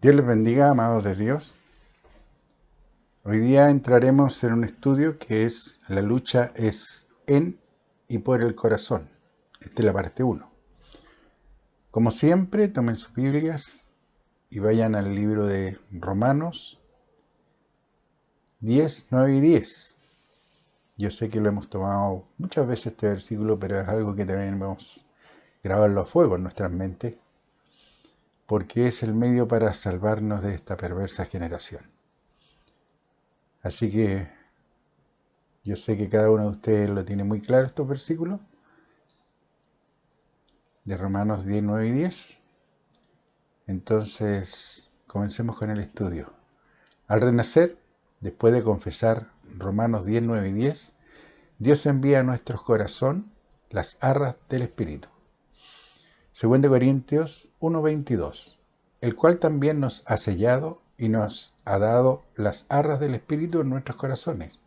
Dios les bendiga, amados de Dios. Hoy día entraremos en un estudio que es la lucha es en y por el corazón. Esta es la parte 1. Como siempre, tomen sus Biblias y vayan al libro de Romanos 10, 9 y 10. Yo sé que lo hemos tomado muchas veces este versículo, pero es algo que debemos grabarlo a fuego en nuestras mentes, porque es el medio para salvarnos de esta perversa generación. Así que yo sé que cada uno de ustedes lo tiene muy claro estos versículos de Romanos 10, 9 y 10. Entonces, comencemos con el estudio. Al renacer, después de confesar Romanos 10, 9 y 10, Dios envía a nuestro corazón las arras del Espíritu. 2 Corintios 1, 22, el cual también nos ha sellado y nos ha dado las arras del Espíritu en nuestros corazones.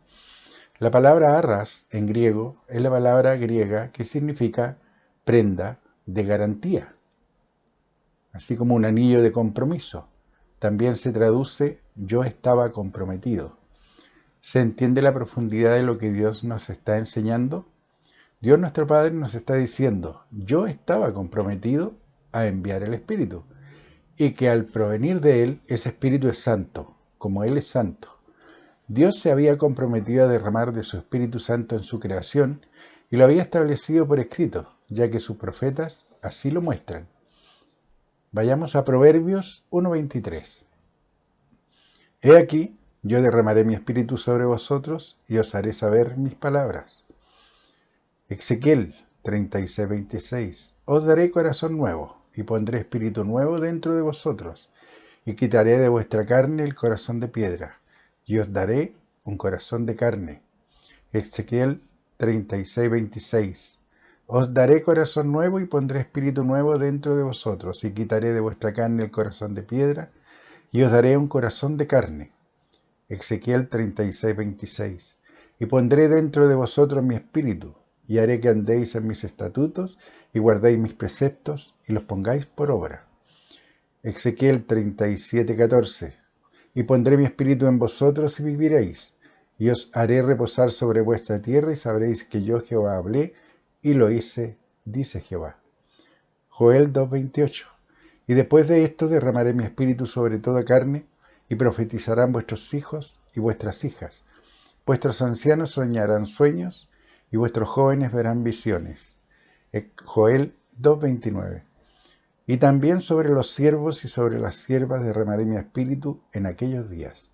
La palabra arras en griego es la palabra griega que significa prenda de garantía, así como un anillo de compromiso. También se traduce yo estaba comprometido. ¿Se entiende la profundidad de lo que Dios nos está enseñando? Dios nuestro Padre nos está diciendo, yo estaba comprometido a enviar el Espíritu, y que al provenir de Él, ese Espíritu es santo, como Él es santo. Dios se había comprometido a derramar de su Espíritu Santo en su creación, y lo había establecido por escrito, ya que sus profetas así lo muestran. Vayamos a Proverbios 1:23. He aquí, yo derramaré mi espíritu sobre vosotros y os haré saber mis palabras. Ezequiel 36:26. Os daré corazón nuevo y pondré espíritu nuevo dentro de vosotros y quitaré de vuestra carne el corazón de piedra y os daré un corazón de carne. Ezequiel 36:26. Os daré corazón nuevo y pondré espíritu nuevo dentro de vosotros y quitaré de vuestra carne el corazón de piedra y os daré un corazón de carne. Ezequiel 36:26. Y pondré dentro de vosotros mi espíritu y haré que andéis en mis estatutos y guardéis mis preceptos y los pongáis por obra. Ezequiel 37:14. Y pondré mi espíritu en vosotros y viviréis, y os haré reposar sobre vuestra tierra y sabréis que yo Jehová hablé y lo hice, dice Jehová. Joel 2:28. Y después de esto derramaré mi espíritu sobre toda carne, y profetizarán vuestros hijos y vuestras hijas. Vuestros ancianos soñarán sueños, y vuestros jóvenes verán visiones. Joel 2:29. Y también sobre los siervos y sobre las siervas derramaré mi espíritu en aquellos días.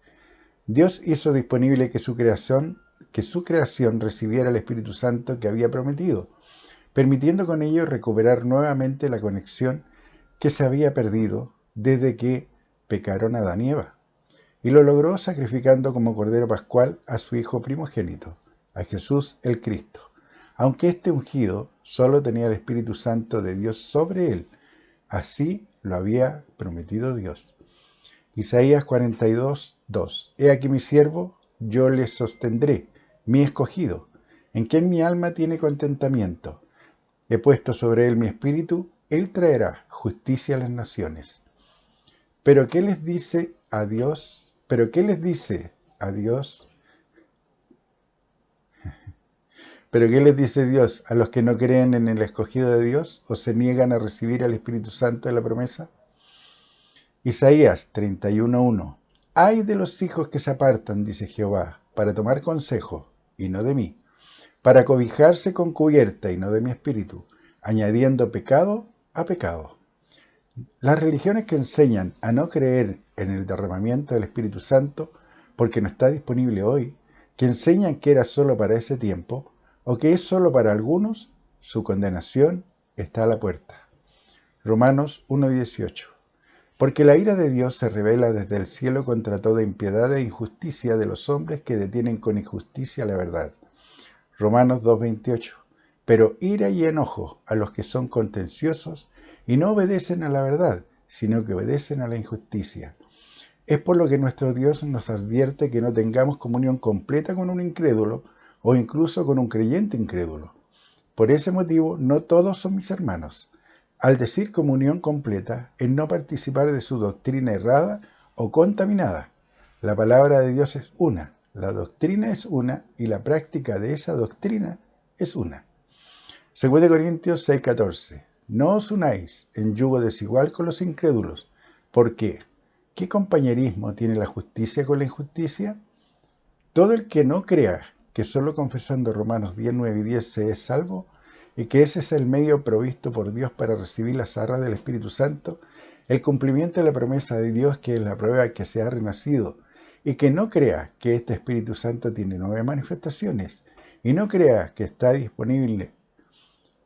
Dios hizo disponible que su creación recibiera el Espíritu Santo que había prometido, permitiendo con ello recuperar nuevamente la conexión que se había perdido desde que pecaron Adán y Eva. Y lo logró sacrificando como Cordero Pascual a su Hijo primogénito, a Jesús el Cristo, aunque este ungido solo tenía el Espíritu Santo de Dios sobre él. Así lo había prometido Dios. Isaías 42:2. He aquí mi siervo, yo le sostendré, mi escogido, en quien mi alma tiene contentamiento. He puesto sobre él mi espíritu, él traerá justicia a las naciones. ¿Pero qué les dice a Dios? ¿Pero qué les dice a Dios? ¿Pero qué les dice Dios a los que no creen en el escogido de Dios o se niegan a recibir al Espíritu Santo de la promesa? Isaías 31:1. Ay de los hijos que se apartan, dice Jehová, para tomar consejo, y no de mí, para cobijarse con cubierta y no de mi espíritu, añadiendo pecado a pecado. Las religiones que enseñan a no creer en el derramamiento del Espíritu Santo, porque no está disponible hoy, que enseñan que era solo para ese tiempo, o que es solo para algunos, su condenación está a la puerta. Romanos 1:18. Porque la ira de Dios se revela desde el cielo contra toda impiedad e injusticia de los hombres que detienen con injusticia la verdad. Romanos 2:28. Pero ira y enojo a los que son contenciosos y no obedecen a la verdad, sino que obedecen a la injusticia. Es por lo que nuestro Dios nos advierte que no tengamos comunión completa con un incrédulo o incluso con un creyente incrédulo. Por ese motivo, no todos son mis hermanos. Al decir comunión completa, es no participar de su doctrina errada o contaminada. La palabra de Dios es una, la doctrina es una y la práctica de esa doctrina es una. 2 Corintios 6:14. No os unáis en yugo desigual con los incrédulos. ¿Por qué? ¿Qué compañerismo tiene la justicia con la injusticia? Todo el que no crea que solo confesando Romanos 10, 9 y 10 se es salvo, y que ese es el medio provisto por Dios para recibir las arras del Espíritu Santo, el cumplimiento de la promesa de Dios que es la prueba que se ha renacido, y que no crea que este Espíritu Santo tiene 9 manifestaciones, y no crea que está disponible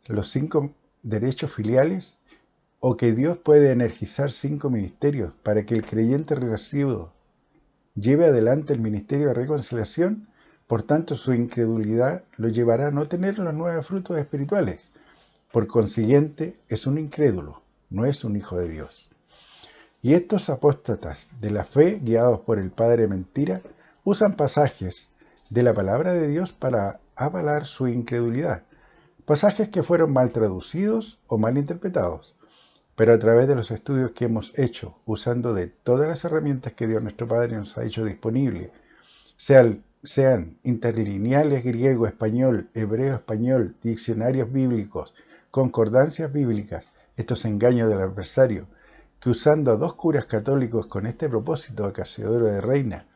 los 5 derechos filiales, o que Dios puede energizar 5 ministerios para que el creyente renacido lleve adelante el ministerio de reconciliación. Por tanto, su incredulidad lo llevará a no tener los 9 frutos espirituales. Por consiguiente, es un incrédulo, no es un hijo de Dios. Y estos apóstatas de la fe, guiados por el padre de mentira, usan pasajes de la palabra de Dios para avalar su incredulidad. Pasajes que fueron mal traducidos o mal interpretados. Pero a través de los estudios que hemos hecho, usando de todas las herramientas que Dios nuestro Padre nos ha hecho disponibles, sean interlineales griego, español, hebreo, español, diccionarios bíblicos, concordancias bíblicas, estos engaños del adversario, que usando a 2 curas católicos con este propósito, a Casiodoro de Reina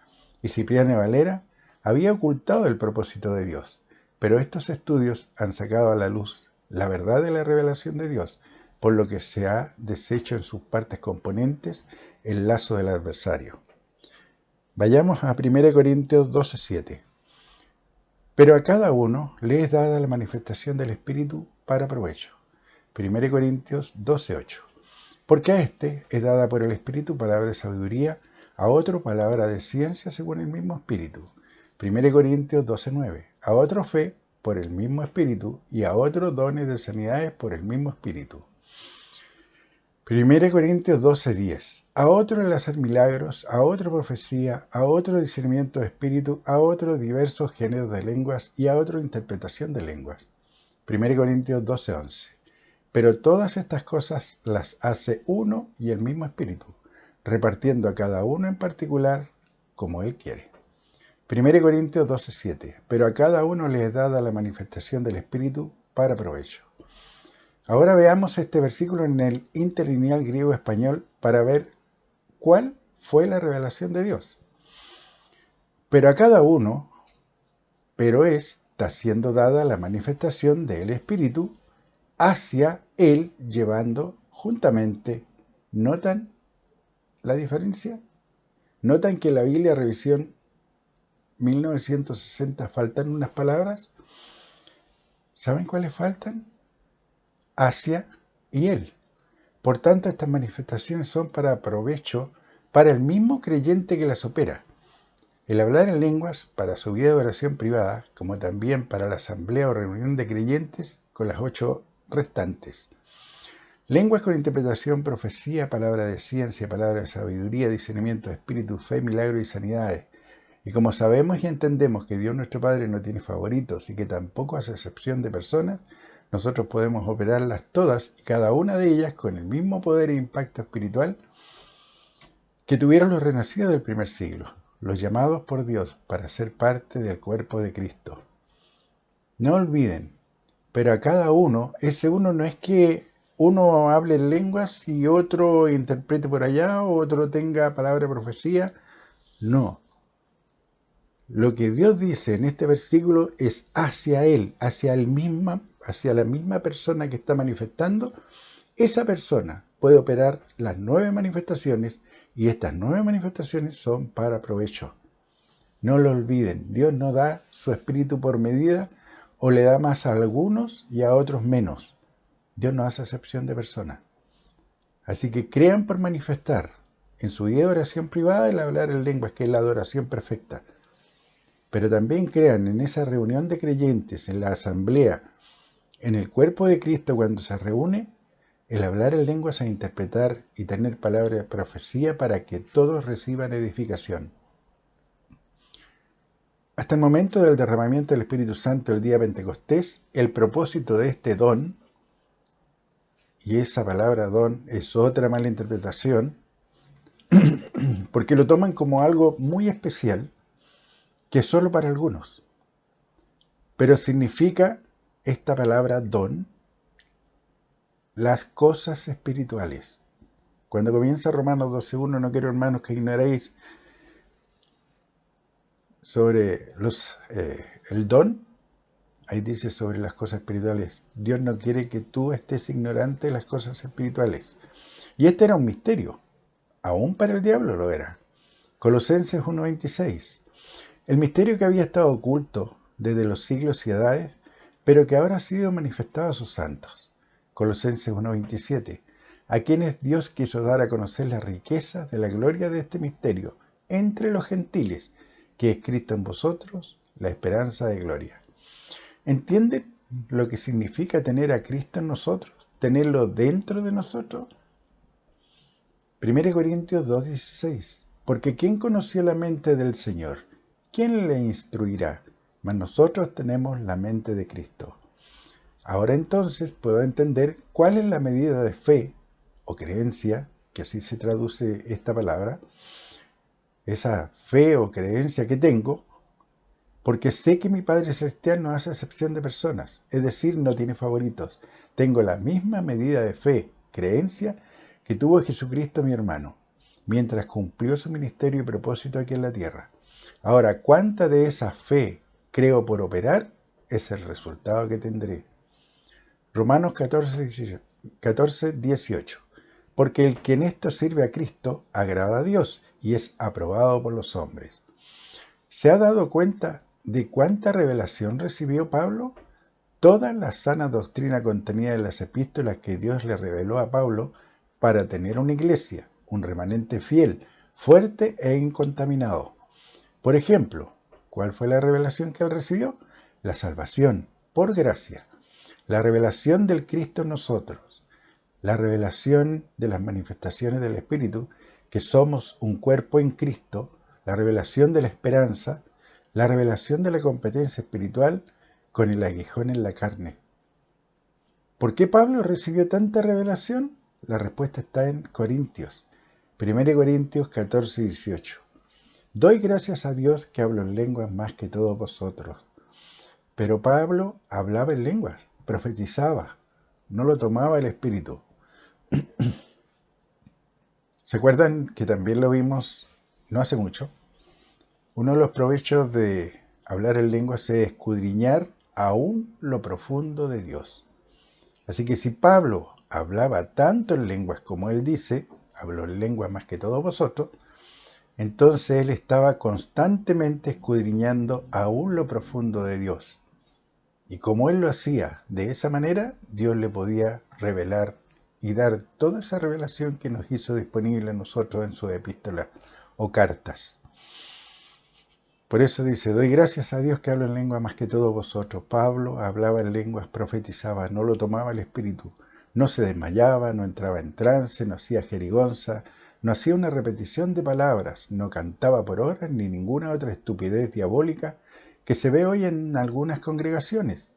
y Cipriano de Valera, había ocultado el propósito de Dios. Pero estos estudios han sacado a la luz la verdad de la revelación de Dios, por lo que se ha deshecho en sus partes componentes el lazo del adversario. Vayamos a 1 Corintios 12:7. Pero a cada uno le es dada la manifestación del Espíritu para provecho. 1 Corintios 12:8. Porque a este es dada por el Espíritu palabra de sabiduría, a otro palabra de ciencia según el mismo Espíritu. 1 Corintios 12:9. A otro fe por el mismo Espíritu y a otro dones de sanidades por el mismo Espíritu. 1 Corintios 12:10. A otro el hacer milagros, a otro profecía, a otro discernimiento de espíritu, a otro diversos géneros de lenguas y a otro interpretación de lenguas. 1 Corintios 12:11. Pero todas estas cosas las hace uno y el mismo Espíritu, repartiendo a cada uno en particular como Él quiere. 1 Corintios 12:7. Pero a cada uno le es dada la manifestación del Espíritu para provecho. Ahora veamos este versículo en el interlineal griego-español para ver cuál fue la revelación de Dios. Pero a cada uno, pero está siendo dada la manifestación del Espíritu hacia Él, llevando juntamente. ¿Notan la diferencia? ¿Notan que en la Biblia Revisión 1960 faltan unas palabras? ¿Saben cuáles faltan? Hacia y Él. Por tanto, estas manifestaciones son para provecho para el mismo creyente que las opera. El hablar en lenguas para su vida de oración privada, como también para la asamblea o reunión de creyentes con las 8 restantes. Lenguas con interpretación, profecía, palabra de ciencia, palabra de sabiduría, discernimiento de espíritu, fe, milagros y sanidades. Y como sabemos y entendemos que Dios nuestro Padre no tiene favoritos y que tampoco hace excepción de personas, nosotros podemos operarlas todas y cada una de ellas con el mismo poder e impacto espiritual que tuvieron los renacidos del primer siglo, los llamados por Dios para ser parte del cuerpo de Cristo. No olviden, pero a cada uno, ese uno no es que uno hable en lenguas y otro interprete por allá, o otro tenga palabra de profecía. No. Lo que Dios dice en este versículo es hacia Él, hacia la misma persona que está manifestando. Esa persona puede operar las 9 manifestaciones y estas 9 manifestaciones son para provecho. No lo olviden, Dios no da su espíritu por medida o le da más a algunos y a otros menos. Dios no hace excepción de personas. Así que crean por manifestar en su vida de oración privada el hablar en lenguas, que es la adoración perfecta. Pero también crean en esa reunión de creyentes, en la asamblea, en el cuerpo de Cristo cuando se reúne, el hablar en lenguas e interpretar y tener palabra de profecía para que todos reciban edificación. Hasta el momento del derramamiento del Espíritu Santo el día Pentecostés, el propósito de este don y esa palabra don es otra mala interpretación, porque lo toman como algo muy especial, que es solo para algunos. Pero significa esta palabra don, las cosas espirituales. Cuando comienza Romanos 12:1, no quiero, hermanos, que ignoréis sobre el don. Ahí dice sobre las cosas espirituales. Dios no quiere que tú estés ignorante de las cosas espirituales. Y este era un misterio. Aún para el diablo lo era. Colosenses 1:26. El misterio que había estado oculto desde los siglos y edades, pero que ahora ha sido manifestado a sus santos. Colosenses 1:27. A quienes Dios quiso dar a conocer las riquezas de la gloria de este misterio entre los gentiles, que es Cristo en vosotros, la esperanza de gloria. ¿Entienden lo que significa tener a Cristo en nosotros? ¿Tenerlo dentro de nosotros? 1 Corintios 2:16. Porque ¿quién conoció la mente del Señor? ¿Quién le instruirá? Mas nosotros tenemos la mente de Cristo. Ahora entonces puedo entender cuál es la medida de fe o creencia, que así se traduce esta palabra, esa fe o creencia que tengo, porque sé que mi Padre Celestial no hace excepción de personas, es decir, no tiene favoritos. Tengo la misma medida de fe, creencia, que tuvo Jesucristo mi hermano, mientras cumplió su ministerio y propósito aquí en la tierra. Ahora, ¿cuánta de esa fe creo por operar? Es el resultado que tendré. Romanos 14:18. Porque el que en esto sirve a Cristo agrada a Dios y es aprobado por los hombres. ¿Se ha dado cuenta de cuánta revelación recibió Pablo? Toda la sana doctrina contenida en las epístolas que Dios le reveló a Pablo para tener una iglesia, un remanente fiel, fuerte e incontaminado. Por ejemplo, ¿cuál fue la revelación que él recibió? La salvación, por gracia. La revelación del Cristo en nosotros. La revelación de las manifestaciones del Espíritu, que somos un cuerpo en Cristo. La revelación de la esperanza. La revelación de la competencia espiritual con el aguijón en la carne. ¿Por qué Pablo recibió tanta revelación? La respuesta está en Corintios. 1 Corintios 14:18. Doy gracias a Dios que hablo en lenguas más que todos vosotros. Pero Pablo hablaba en lenguas, profetizaba, no lo tomaba el Espíritu. ¿Se acuerdan que también lo vimos no hace mucho? Uno de los provechos de hablar en lenguas es escudriñar aún lo profundo de Dios. Así que si Pablo hablaba tanto en lenguas como él dice, habló en lenguas más que todos vosotros, entonces él estaba constantemente escudriñando aún lo profundo de Dios. Y como él lo hacía de esa manera, Dios le podía revelar y dar toda esa revelación que nos hizo disponible a nosotros en sus epístolas o cartas. Por eso dice, doy gracias a Dios que hablo en lengua más que todos vosotros. Pablo hablaba en lenguas, profetizaba, no lo tomaba el Espíritu. No se desmayaba, no entraba en trance, no hacía jerigonza, no hacía una repetición de palabras, no cantaba por horas ni ninguna otra estupidez diabólica que se ve hoy en algunas congregaciones.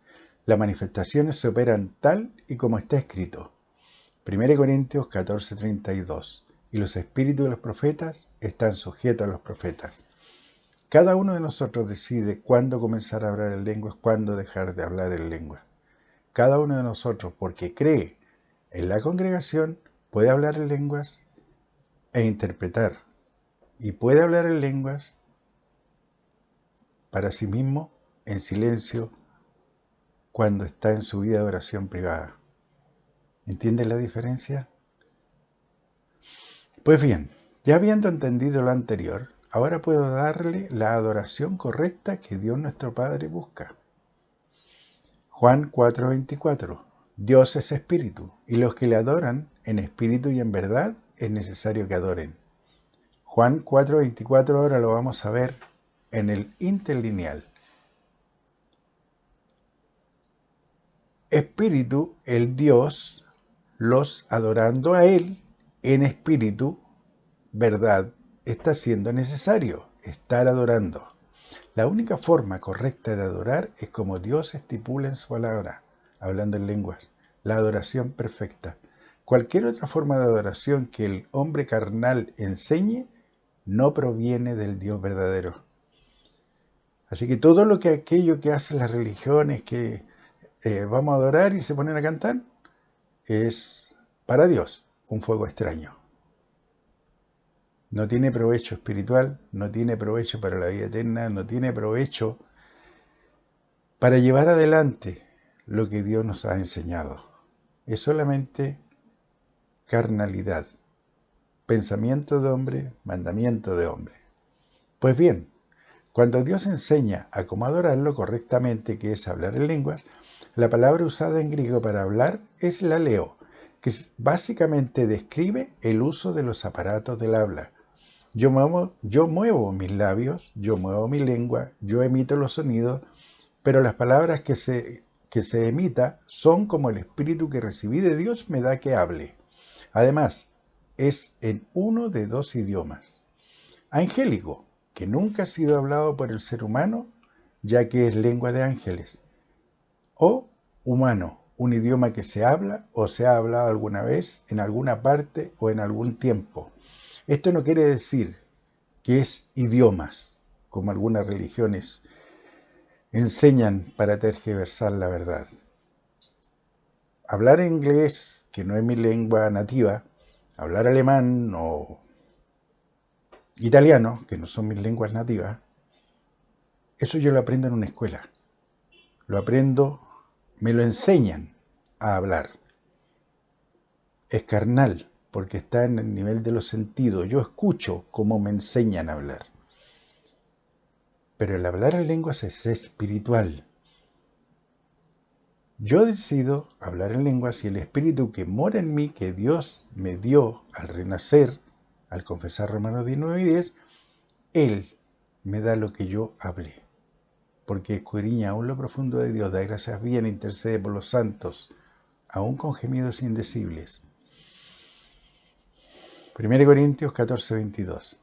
Las manifestaciones se operan tal y como está escrito. 1 Corintios 14:32. Y los espíritus de los profetas están sujetos a los profetas. Cada uno de nosotros decide cuándo comenzar a hablar en lenguas, cuándo dejar de hablar en lenguas. Cada uno de nosotros, porque cree en la congregación, puede hablar en lenguas e interpretar. Y puede hablar en lenguas para sí mismo, en silencio, cuando está en su vida de oración privada. ¿Entienden la diferencia? Pues bien, ya habiendo entendido lo anterior, ahora puedo darle la adoración correcta que Dios nuestro Padre busca. Juan 4:24. Dios es espíritu, y los que le adoran en espíritu y en verdad es necesario que adoren. Juan 4:24 ahora lo vamos a ver en el interlineal. Espíritu, el Dios, los adorando a Él en espíritu, verdad, está siendo necesario estar adorando. La única forma correcta de adorar es como Dios estipula en su palabra, hablando en lenguas, la adoración perfecta. Cualquier otra forma de adoración que el hombre carnal enseñe no proviene del Dios verdadero. Así que todo aquello que hacen las religiones, que vamos a adorar y se ponen a cantar, es para Dios un fuego extraño. No tiene provecho espiritual, no tiene provecho para la vida eterna, no tiene provecho para llevar adelante lo que Dios nos ha enseñado. Es solamente carnalidad, pensamiento de hombre, mandamiento de hombre. Pues bien, cuando Dios enseña a cómo adorarlo correctamente, que es hablar en lenguas, la palabra usada en griego para hablar es la leo, que básicamente describe el uso de los aparatos del habla. Yo muevo mis labios, yo muevo mi lengua, yo emito los sonidos, pero las palabras que se emita son como el espíritu que recibí de Dios me da que hable. Además, es en uno de dos idiomas. Angélico, que nunca ha sido hablado por el ser humano, ya que es lengua de ángeles. O humano, un idioma que se habla o se ha hablado alguna vez, en alguna parte o en algún tiempo. Esto no quiere decir que es idiomas, como algunas religiones enseñan para tergiversar la verdad. Hablar inglés, que no es mi lengua nativa, hablar alemán o italiano, que no son mis lenguas nativas, eso yo lo aprendo en una escuela. Lo aprendo, me lo enseñan a hablar. Es carnal, porque está en el nivel de los sentidos. Yo escucho cómo me enseñan a hablar. Pero el hablar en lenguas es espiritual. Yo decido hablar en lenguas y el espíritu que mora en mí, que Dios me dio al renacer, al confesar Romanos 19 y 10, Él me da lo que yo hable. Porque escudriña aún lo profundo de Dios, da gracias bien, intercede por los santos, aún con gemidos indecibles. 1 Corintios 14, 22.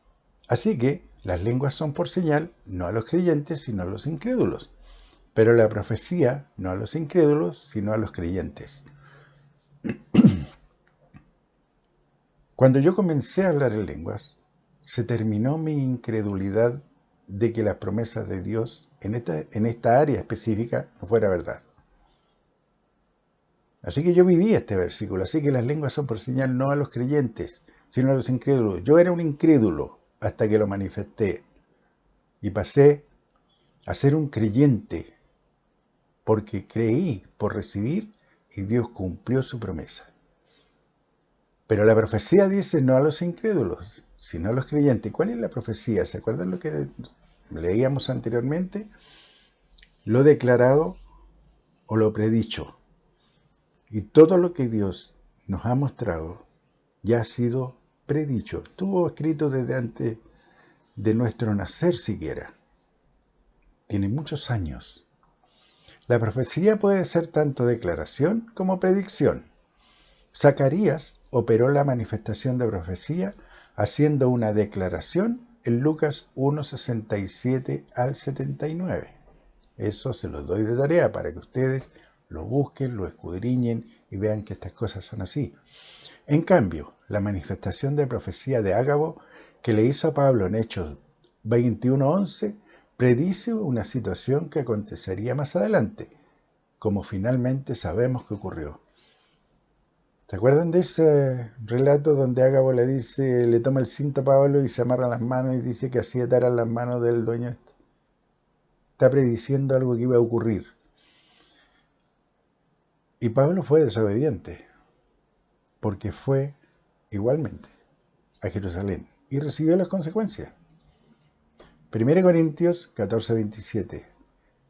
Así que las lenguas son por señal, no a los creyentes, sino a los incrédulos. Pero la profecía, no a los incrédulos, sino a los creyentes. Cuando yo comencé a hablar en lenguas, se terminó mi incredulidad de que las promesas de Dios en esta área específica no fuera verdad. Así que yo viví este versículo. Así que las lenguas son por señal no a los creyentes, sino a los incrédulos. Yo era un incrédulo hasta que lo manifesté y pasé a ser un creyente porque creí por recibir y Dios cumplió su promesa. Pero la profecía dice no a los incrédulos, sino a los creyentes. ¿Cuál es la profecía? ¿Se acuerdan lo que leíamos anteriormente? Lo declarado o lo predicho. Y todo lo que Dios nos ha mostrado ya ha sido predicho. Estuvo escrito desde antes de nuestro nacer siquiera. Tiene muchos años. La profecía puede ser tanto declaración como predicción. Zacarías operó la manifestación de profecía haciendo una declaración en Lucas 1:67 al 79. Eso se los doy de tarea para que ustedes lo busquen, lo escudriñen y vean que estas cosas son así. En cambio, la manifestación de profecía de Ágabo que le hizo a Pablo en Hechos 21:11 predice una situación que acontecería más adelante, como finalmente sabemos que ocurrió. ¿Se acuerdan de ese relato donde Ágabo le toma el cinto a Pablo y se amarra las manos y dice que así atarán las manos del dueño? Está prediciendo algo que iba a ocurrir. Y Pablo fue desobediente, porque fue igualmente a Jerusalén y recibió las consecuencias. 1 Corintios 14:27.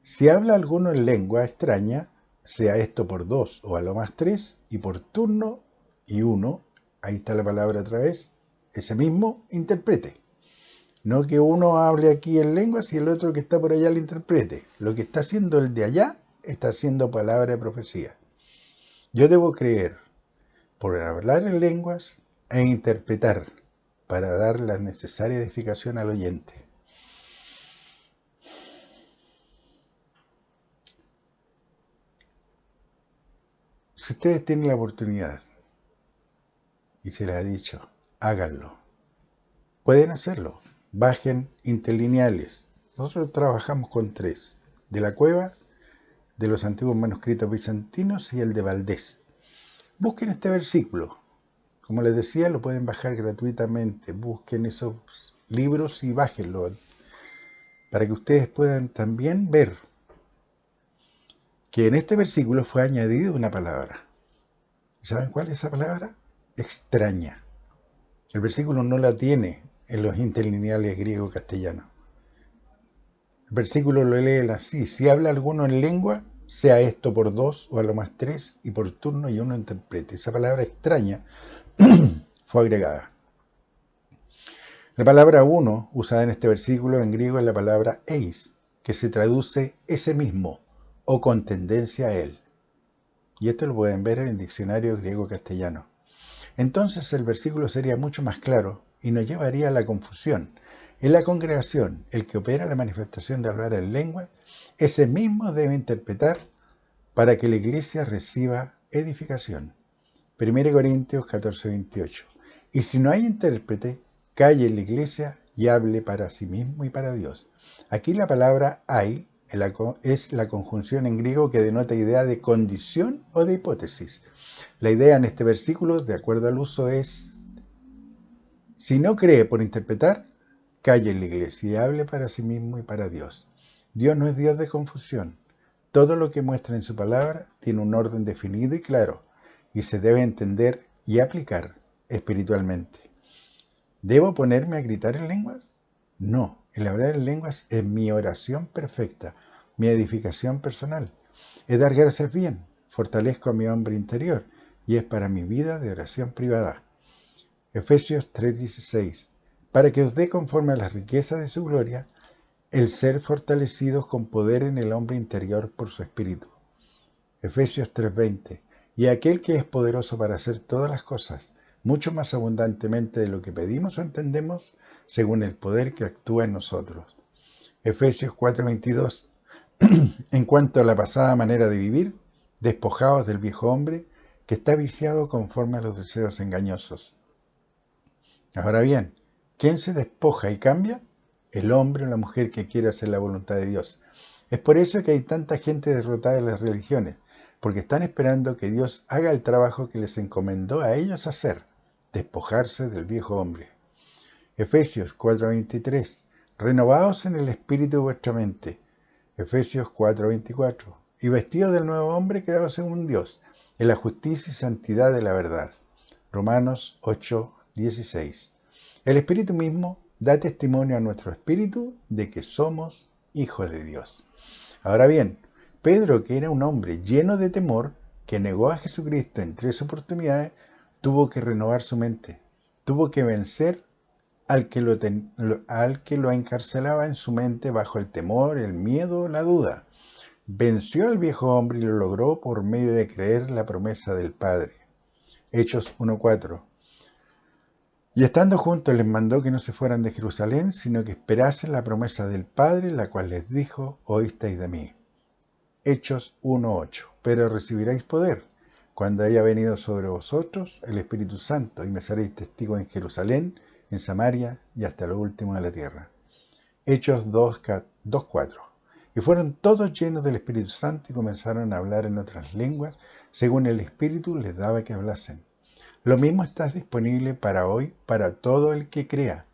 Si habla alguno en lengua extraña, sea esto por dos o a lo más tres, y por turno y uno, ahí está la palabra otra vez, ese mismo interprete. No que uno hable aquí en lenguas y el otro que está por allá lo interprete. Lo que está haciendo el de allá está haciendo palabra de profecía. Yo debo creer por hablar en lenguas e interpretar para dar la necesaria edificación al oyente. Si ustedes tienen la oportunidad y se les ha dicho, háganlo. Pueden hacerlo. Bajen interlineales. Nosotros trabajamos con 3. De la Cueva, de los antiguos manuscritos bizantinos y el de Valdés. Busquen este versículo. Como les decía, lo pueden bajar gratuitamente. Busquen esos libros y bájenlo para que ustedes puedan también ver que en este versículo fue añadida una palabra. ¿Saben cuál es esa palabra? Extraña. El versículo no la tiene en los interlineales griego-castellano. El versículo lo leen así: si habla alguno en lengua, sea esto por 2 o a lo más 3, y por turno y uno interprete. Esa palabra extraña fue agregada. La palabra uno, usada en este versículo en griego, es la palabra eis, que se traduce ese mismo, o con tendencia a él. Y esto lo pueden ver en el diccionario griego-castellano. Entonces el versículo sería mucho más claro y nos llevaría a la confusión. En la congregación, el que opera la manifestación de hablar en lengua, ese mismo debe interpretar para que la iglesia reciba edificación. 1 Corintios 14:28. Y si no hay intérprete, calle en la iglesia y hable para sí mismo y para Dios. Aquí la palabra hay es la conjunción en griego que denota idea de condición o de hipótesis. La idea en este versículo, de acuerdo al uso, es: si no cree por interpretar, calle en la iglesia y hable para sí mismo y para Dios. Dios no es Dios de confusión. Todo lo que muestra en su palabra tiene un orden definido y claro, y se debe entender y aplicar espiritualmente. ¿Debo ponerme a gritar en lenguas? No, el hablar en lenguas es mi oración perfecta, mi edificación personal. Es dar gracias bien, fortalezco a mi hombre interior, y es para mi vida de oración privada. Efesios 3:16. Para que os dé conforme a las riquezas de su gloria, el ser fortalecidos con poder en el hombre interior por su espíritu. Efesios 3:20. Y aquel que es poderoso para hacer todas las cosas, mucho más abundantemente de lo que pedimos o entendemos, según el poder que actúa en nosotros. Efesios 4:22. En cuanto a la pasada manera de vivir, despojaos del viejo hombre que está viciado conforme a los deseos engañosos. Ahora bien, ¿quién se despoja y cambia? El hombre o la mujer que quiere hacer la voluntad de Dios. Es por eso que hay tanta gente derrotada en las religiones, porque están esperando que Dios haga el trabajo que les encomendó a ellos hacer, despojarse del viejo hombre. Efesios 4:23. Renovaos en el espíritu de vuestra mente. Efesios 4:24. Y vestidos del nuevo hombre creado según Dios, en la justicia y santidad de la verdad. Romanos 8:16. El Espíritu mismo da testimonio a nuestro espíritu de que somos hijos de Dios. Ahora bien, Pedro, que era un hombre lleno de temor, que negó a Jesucristo en 3 oportunidades, tuvo que renovar su mente. Tuvo que vencer al que lo encarcelaba en su mente bajo el temor, el miedo, la duda. Venció al viejo hombre y lo logró por medio de creer la promesa del Padre. Hechos 1:4. Y estando juntos les mandó que no se fueran de Jerusalén, sino que esperasen la promesa del Padre, la cual les dijo: oísteis de mí. Hechos 1:8. Pero recibiréis poder cuando haya venido sobre vosotros el Espíritu Santo, y me seréis testigos en Jerusalén, en Samaria y hasta lo último de la tierra. Hechos 2:4. Y fueron todos llenos del Espíritu Santo y comenzaron a hablar en otras lenguas, según el Espíritu les daba que hablasen. Lo mismo está disponible para hoy, para todo el que crea.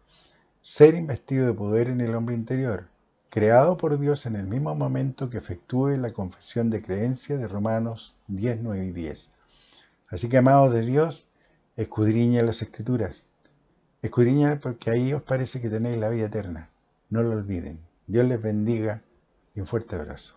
Ser investido de poder en el hombre interior, creado por Dios en el mismo momento que efectúe la confesión de creencia de Romanos 10:9 y 10. Así que, amados de Dios, escudriñen las Escrituras. Escudriñen porque ahí os parece que tenéis la vida eterna. No lo olviden. Dios les bendiga y un fuerte abrazo.